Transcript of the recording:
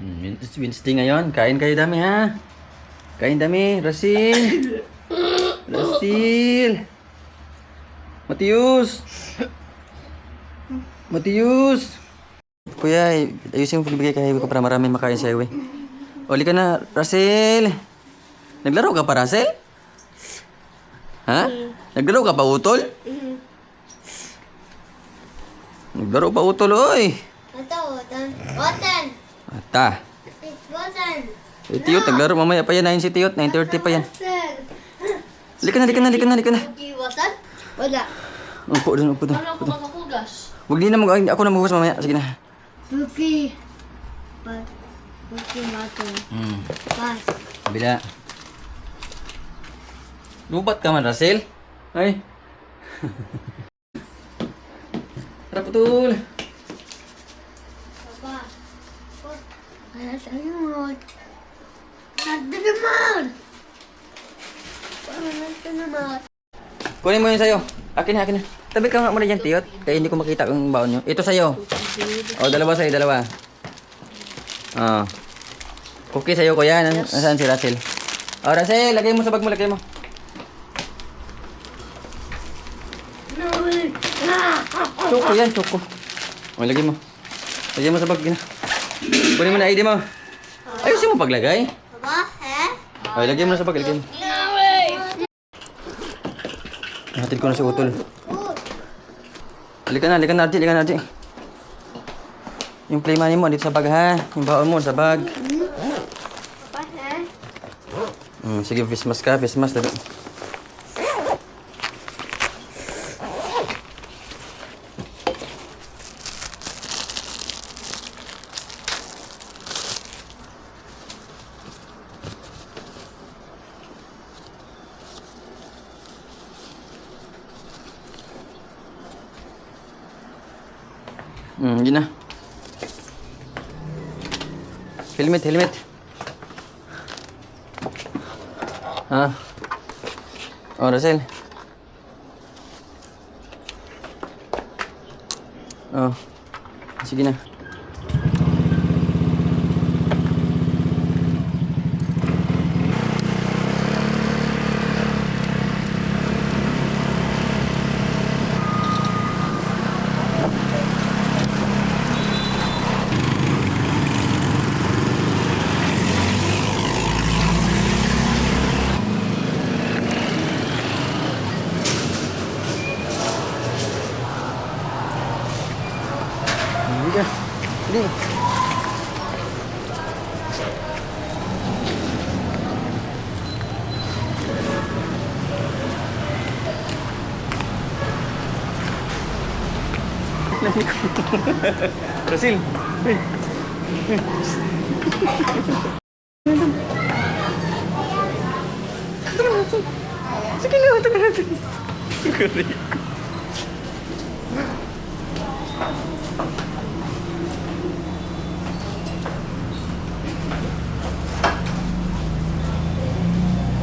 It's Wednesday ngayon. Kain kayo dami ha. Kain dami. Rasil. Rasil. Matius. Matius. Kuya, ayusin mo pagbigay kay ko para marami makain sa iwi. Uli ka na, Rasil. Naglaro ka pa, Rasil? Ha? Naglaro ka pa, utol? Naglaro pa, utol, oy. Button. Ata. It's button. Tiyot, naglaro mamaya pa yan. 9 si Tiyot, 9:30 pa yan. Halika na, halika na, halika na, halika na. Okay, button? Wala. Upo doon, upo doon. Ano ako magkakugas? Huwag din na ako na maghugas mamaya. Sige na. Okay. Okay, button. Pass. Kabila. Lubat ka man, Russell. Ay. Tara, putul. Papa. Ano tayo mo? Nandun naman! Nandun naman. Kunin mo yun sa'yo. Akin na, akin na. Tabi ka nga muna dyan, Tiyot. Kaya hindi ko makita ang baon nyo. Ito sa'yo. O, dalawa sa'yo, dalawa. Ah. Cookie sa'yo, kuya. Nasaan si Russell? O, Russell, lagay mo sa bag mo, lagay mo. Choco yan, choco. O, lagay mo. Lagay mo sa bag. Kunin mo na ID mo. Ayusin mo paglagay. Papa, O, lagay mo na sa bag, lagay mo. Hatid ko na si Utol. Halika na, Archie, halika na, Archie. Yung play money mo, dito sa bag, ha? Yung baon mo, sa bag. Papa, Sige, face mask ka, face mask. Dali. Yun na. Helmet, helmet. Ha? O, Russell. Oh. Sige na. Sige. Sige. Russell. Hey. Sige na, ito na.